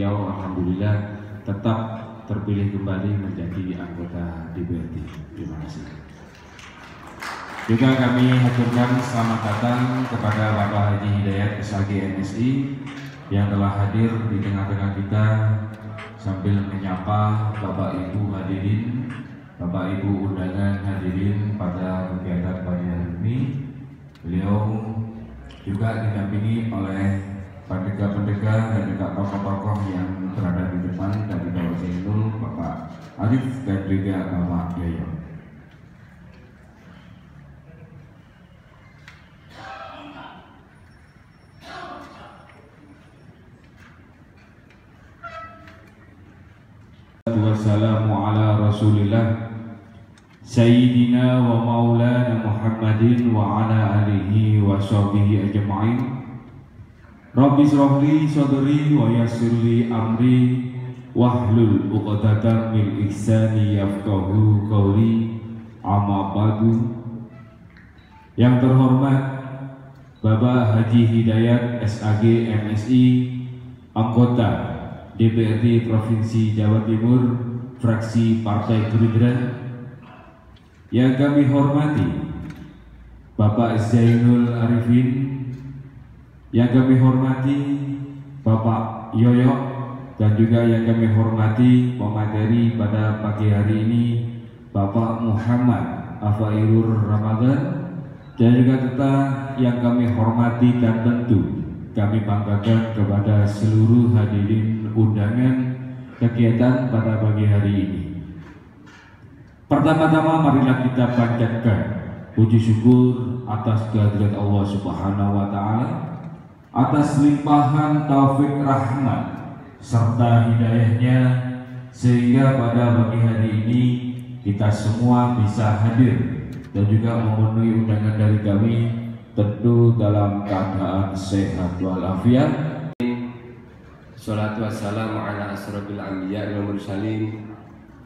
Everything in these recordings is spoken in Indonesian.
beliau alhamdulillah tetap terpilih kembali menjadi anggota DPRD. Terima kasih. Juga kami haturkan selamat datang kepada Bapak Haji Hidayat SAG MSI yang telah hadir di tengah-tengah kita sambil menyapa Bapak Ibu hadirin, Bapak Ibu undangan hadirin pada kegiatan pagi hari ini. Beliau juga didampingi oleh pendega-pendega dan juga tokoh-tokoh yang berada di depan dari Bapak Zainul, Bapak Arif dan juga Bapak Yoyo. Wassalamu ala Rasulillah Sayyidina wa maulana Muhammadin wa ala alihi wa sahbihi ajma'in. Rabbi shrahli sadri wa yassirli amri wahlul 'uqdatam min lisani yafqahu qawli. Amma ba'du. Yang terhormat Bapak Haji Hidayat SAG MSI, anggota DPRD Provinsi Jawa Timur, fraksi Partai Gerindra. Yang kami hormati Bapak Zainul Arifin, yang kami hormati Bapak Yoyo, dan juga yang kami hormati pemateri pada pagi hari ini Bapak Muhammad Afairur Ramadan, dan juga tetap yang kami hormati dan tentu kami banggakan kepada seluruh hadirin undangan kegiatan pada pagi hari ini. Pertama-tama marilah kita panjatkan puji syukur atas kehadirat Allah Subhanahu wa taala, atas limpahan taufik rahmat serta hidayahnya, sehingga pada pagi hari ini kita semua bisa hadir dan juga memenuhi undangan dari kami, tentu dalam keadaan sehat walafiat. Salatu wassalamu ala asrofil anbiya wal mursalin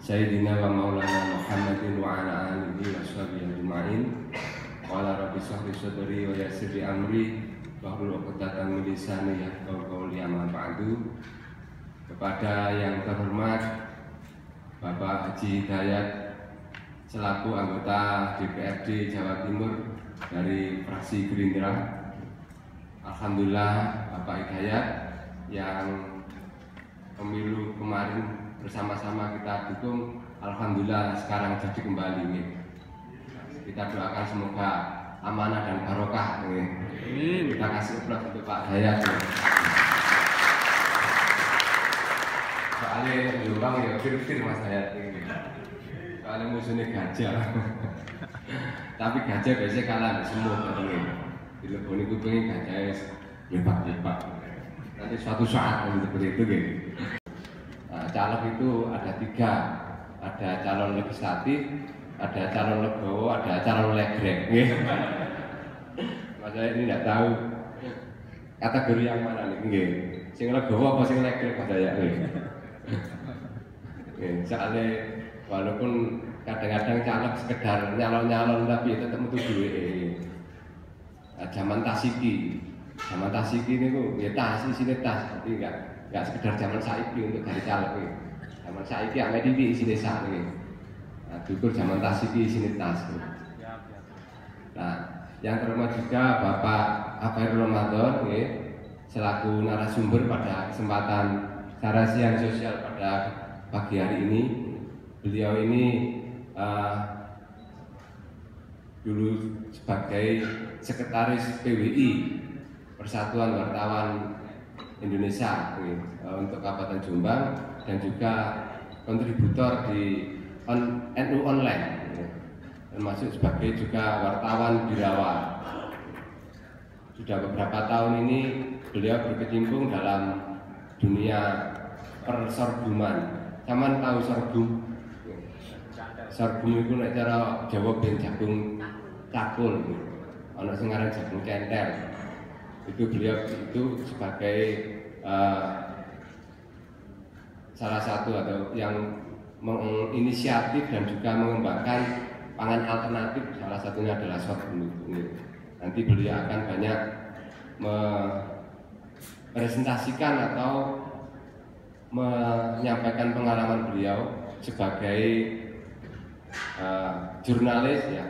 Sayyidina wa maulana Muhammadin wa ala alihi wa sahbihi ajma'in. Wa ala rabbi sahri sadri wa yassirli amri wahlul 'uqdatam min lisani yafqahu qawli. Amma ba'du. Kepada yang terhormat Bapak Haji Hidayat selaku anggota DPRD Jawa Timur dari fraksi Gerindra, alhamdulillah Bapak Hidayat yang pemilu kemarin bersama-sama kita dukung, alhamdulillah sekarang jadi kembali nih. Kita doakan semoga amanah dan barokah nih. Kita kasih aplaus untuk Pak Hidayat. Soalnya Jombang ya fir-fir Mas Hidayat ini. Soalnya musuhnya gajah. Tapi gajah biasanya kalah di semua katanya. Dileboni kupingnya gajah lepak-lepak. Nanti suatu saat seperti itu gitu. Nah, caleg itu ada 3, ada calon legislatif, ada calon legowo, ada calon legrek. Maksudnya ini tidak tahu kategori yang mana nih. Sing legowo apa sing legrek saya soalnya walaupun kadang-kadang caleg sekedar nyalon-nyalon tapi tetap metu duwe. Zaman tasiki ini kok ya tas isine tas, tapi enggak sekedar zaman saiki untuk dari caleg iki. Zaman saiki ame titik isine sak iki. Nah, dukur zaman tasiki isine tas. Nah, yang terhormat juga Bapak Afairul Ramadan nggih, selaku narasumber pada kesempatan acara siang sosial pada pagi hari ini. Beliau ini dulu sebagai sekretaris PWI Persatuan Wartawan Indonesia untuk Kabupaten Jombang, dan juga kontributor di NU Online, termasuk sebagai juga wartawan birawa. Sudah beberapa tahun ini beliau berkecimpung dalam dunia persorguman. Saman tahu sorghum? Sorghum itu nek cara Jawa ben jagung cakul, ana sing aran jagung center. Itu beliau itu sebagai salah satu atau yang menginisiatif dan juga mengembangkan pangan alternatif, salah satunya adalah sorghum itu. Nanti beliau akan banyak mepresentasikan atau menyampaikan pengalaman beliau sebagai jurnalis ya,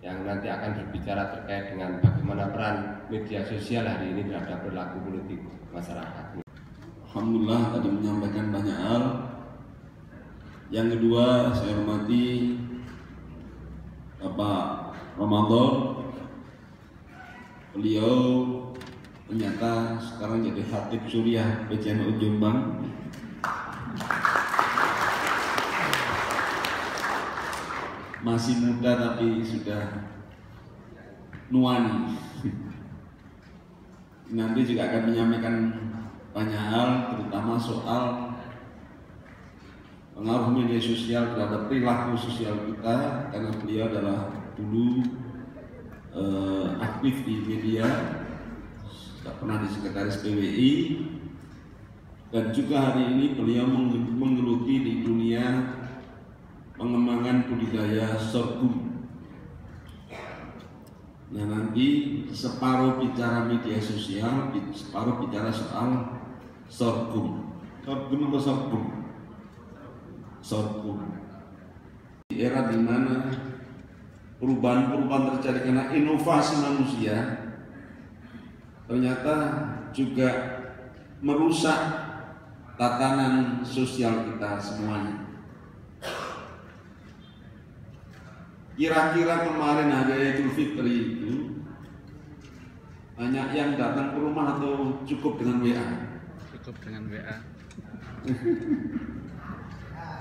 yang nanti akan berbicara terkait dengan bagaimana peran media sosial hari ini terhadap perilaku politik masyarakat. Alhamdulillah tadi menyampaikan banyak hal. Yang kedua, saya hormati Bapak Ramadan. Beliau ternyata sekarang jadi Khatib Suriah PCNU Jombang. Masih muda tapi sudah nuani. Nanti juga akan menyampaikan banyak hal, terutama soal pengaruh media sosial terhadap perilaku sosial kita, karena beliau adalah dulu aktif di media, pernah di sekretaris PWI, dan juga hari ini beliau menggeluti di dunia pengembangan budidaya sorghum. Nah, nanti separuh bicara media sosial, separuh bicara soal sorghum. Sorghum atau sorghum? Sorghum. Di era di mana perubahan-perubahan terjadi karena inovasi manusia, ternyata juga merusak tatanan sosial kita semuanya. Kira-kira kemarin hari Idul Fitri itu banyak yang datang ke rumah atau cukup dengan WA? Cukup dengan WA.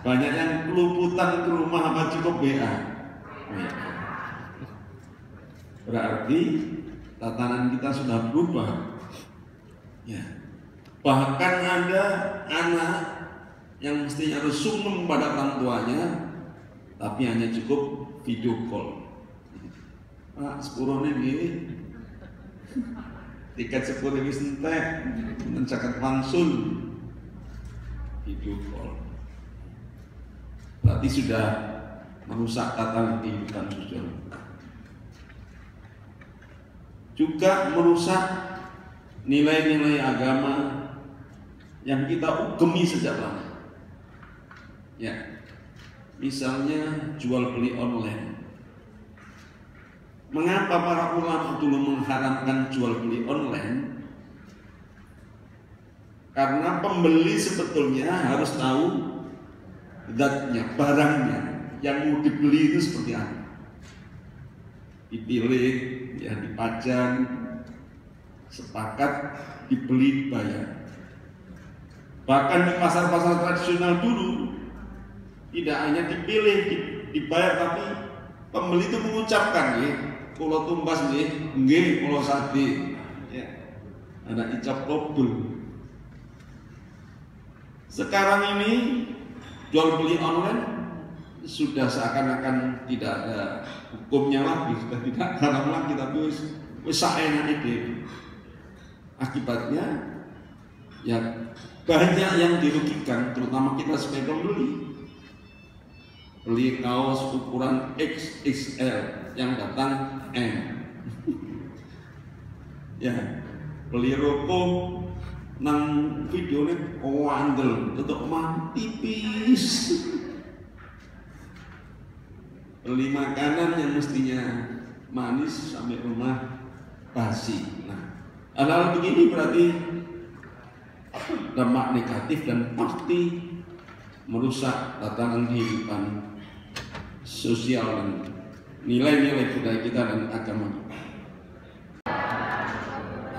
Banyak yang keluputan ke rumah apa cukup WA? Berarti tatanan kita sudah berubah. Ya. Bahkan ada anak yang mestinya harus sungkem pada orang tuanya, tapi hanya cukup video call. Pak, sepurone nggih. Tiket sepuluh wis entek, mencatat langsung video call. Berarti sudah merusak tatanan kehidupan sosial. Juga merusak nilai-nilai agama yang kita ugemi sejak lama. Ya. Misalnya jual beli online. Mengapa para ulama dulu mengharamkan jual beli online? Karena pembeli sebetulnya harus tahu zatnya, barangnya yang mau dibeli itu seperti apa. Dipilih, ya dipajang, sepakat, dibeli, dibayar. Bahkan di pasar-pasar tradisional dulu tidak hanya dipilih, dibayar, tapi pembeli itu mengucapkan, kalau tumbas nggih, kalau sate, ya, ada icap kabul. Sekarang ini jual beli online sudah seakan-akan tidak ada hukumnya lagi, sudah tidak haram lagi, tapi wis saenak itu. Akibatnya, ya banyak yang dirugikan, terutama kita sebagai pembeli. Beli kaos ukuran XXL yang datang M. Ya, beli rokok nang videonya wandel, tutup mah tipis. Beli makanan yang mestinya manis sampai rumah basi. Nah, hal-hal begini berarti dampak negatif dan pasti merusak tatanan kehidupan sosial dan nilai-nilai budaya kita dan agama kita.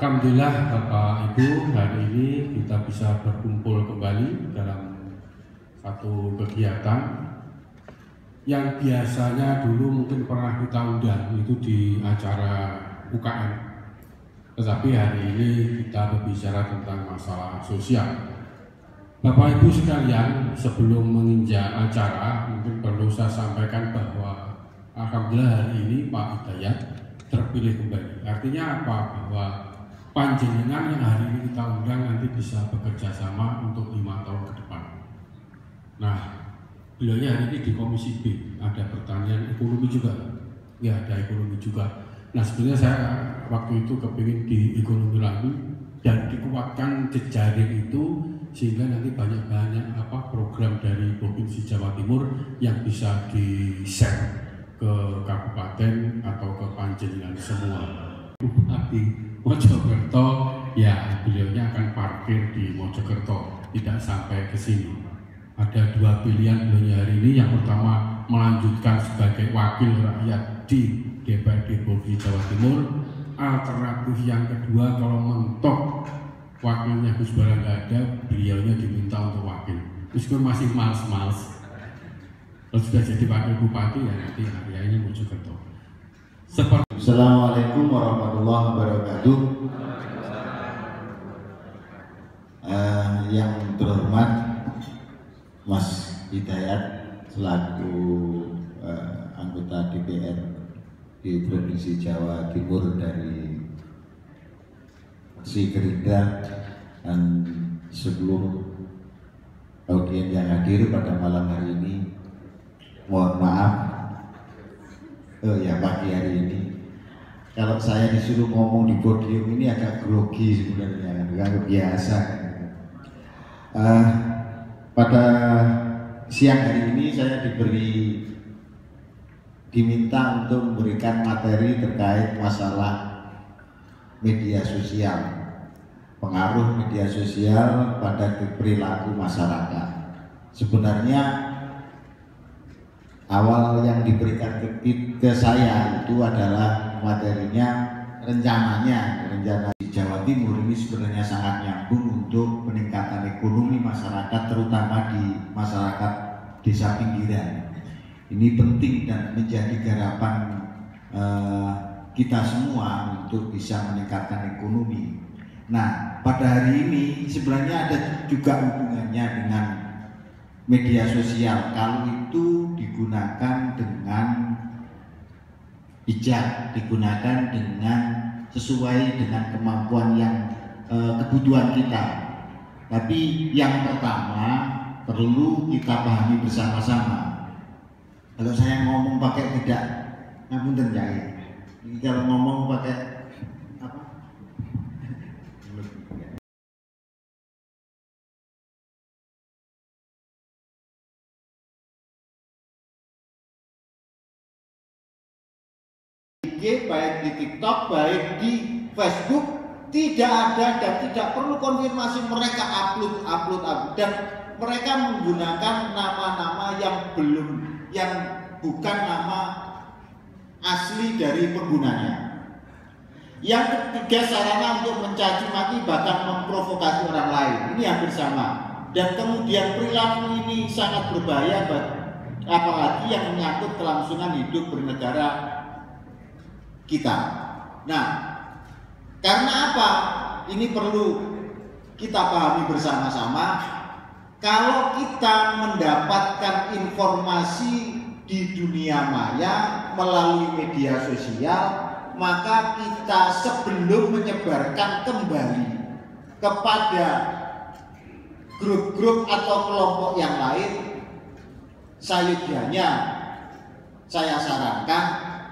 Alhamdulillah Bapak Ibu, hari ini kita bisa berkumpul kembali dalam satu kegiatan yang biasanya dulu mungkin pernah kita undang itu di acara UKM, tetapi hari ini kita berbicara tentang masalah sosial. Bapak Ibu sekalian, sebelum menginjak acara, mungkin perlu saya sampaikan bahwa alhamdulillah hari ini Pak Hidayat terpilih kembali. Artinya apa? Bahwa panjenengan yang hari ini kita undang nanti bisa bekerja sama untuk 5 tahun ke depan. Nah, beliaunya hari ini di Komisi B, ada pertanian ekonomi juga. Ya, ada ekonomi juga. Nah, sebenarnya saya waktu itu kepingin di ekonomi lagi dan dikuatkan jejaring itu sehingga nanti banyak program dari Provinsi Jawa Timur yang bisa di-share ke kabupaten atau ke panjenengan semua. Bupati Mojokerto, ya beliaunya akan parkir di Mojokerto, tidak sampai ke sini. Ada dua pilihan beliau hari ini. Yang pertama, melanjutkan sebagai wakil rakyat di DPRD Provinsi Jawa Timur. Alternatif yang kedua, kalau mentok wakilnya Gus Bara nggak ada, beliaunya diminta untuk wakil. Meskipun masih males-males, kalau sudah jadi wakil bupati ya nanti akhirnya Mojokerto. Assalamualaikum warahmatullahi wabarakatuh. Yang terhormat Mas Hidayat selaku anggota DPR di Provinsi Jawa Timur dari fraksi Gerindra dan seluruh audien yang hadir pada malam hari ini, mohon maaf pagi hari ini kalau saya disuruh ngomong di podium ini agak grogi sebenarnya, agak biasa. Pada siang hari ini saya diminta untuk memberikan materi terkait masalah media sosial, pengaruh media sosial pada perilaku masyarakat. Sebenarnya awal yang diberikan ke saya itu adalah materinya, rencana di Jawa Timur ini sebenarnya sangat nyambung untuk peningkatan ekonomi masyarakat, terutama di masyarakat desa pinggiran. Ini penting dan menjadi garapan kita semua untuk bisa meningkatkan ekonomi. Nah, pada hari ini sebenarnya ada juga hubungannya dengan media sosial kalau itu digunakan dengan bijak, digunakan dengan sesuai dengan kemampuan yang kebutuhan kita. Tapi yang pertama perlu kita pahami bersama-sama. Kalau saya ngomong pakai tidak ngapunten ya. Kalau ngomong pakai apa? Baik di TikTok, baik di Facebook, tidak ada dan tidak perlu konfirmasi, mereka upload dan mereka menggunakan nama-nama yang bukan nama asli dari penggunanya. Yang ketiga, sarana untuk mencaci maki bahkan memprovokasi orang lain. Ini hampir sama. Dan kemudian perilaku ini sangat berbahaya, apalagi yang menyangkut kelangsungan hidup bernegara kita. Nah, karena apa? Ini perlu kita pahami bersama-sama. Kalau kita mendapatkan informasi di dunia maya melalui media sosial, maka kita sebelum menyebarkan kembali kepada grup-grup atau kelompok yang lain, sayudianya saya sarankan,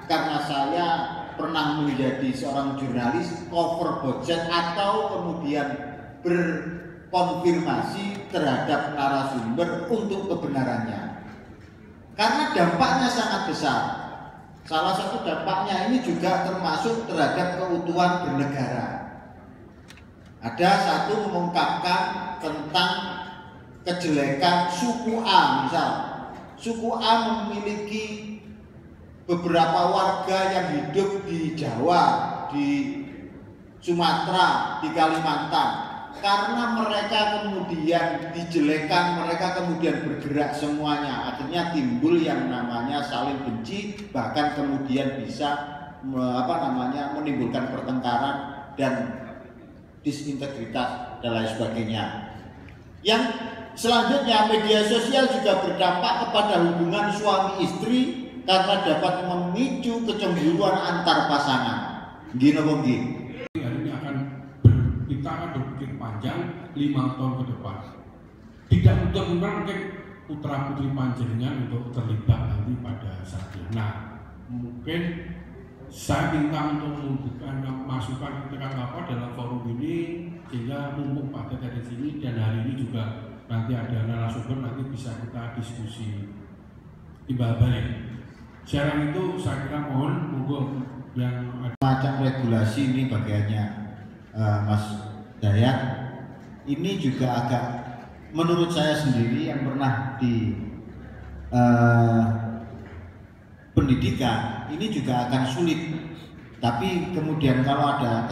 karena saya pernah menjadi seorang jurnalis, cover boxet atau kemudian berkonfirmasi terhadap narasumber untuk kebenarannya, karena dampaknya sangat besar. Salah satu dampaknya ini juga termasuk terhadap keutuhan bernegara. Ada satu mengungkapkan tentang kejelekan suku A, misal suku A memiliki beberapa warga yang hidup di Jawa, di Sumatera, di Kalimantan. Karena mereka kemudian dijelekan, mereka kemudian bergerak semuanya. Akhirnya timbul yang namanya saling benci, bahkan kemudian bisa menimbulkan pertengkaran dan disintegritas dan lain sebagainya. Yang selanjutnya, media sosial juga berdampak kepada hubungan suami istri karena dapat memicu kecemburuan antar pasangan. Gini mungkin. Hari ini kita akan berpikir panjang 5 tahun ke depan. Tidak untuk mungkin putra putri panjenengan untuk terlibat nanti pada saatnya. Nah, mungkin saya minta untuk memberikan masukan ketika apa dalam forum ini, sehingga mumpung Pak Tete di sini dan hari ini juga nanti ada narasumber, nanti bisa kita diskusi timbal balik. Sekarang itu saya kira mohon monggo yang ada Macam regulasi ini bagiannya Mas Dayat, ini juga agak menurut saya sendiri yang pernah di pendidikan ini juga akan sulit, tapi kemudian kalau ada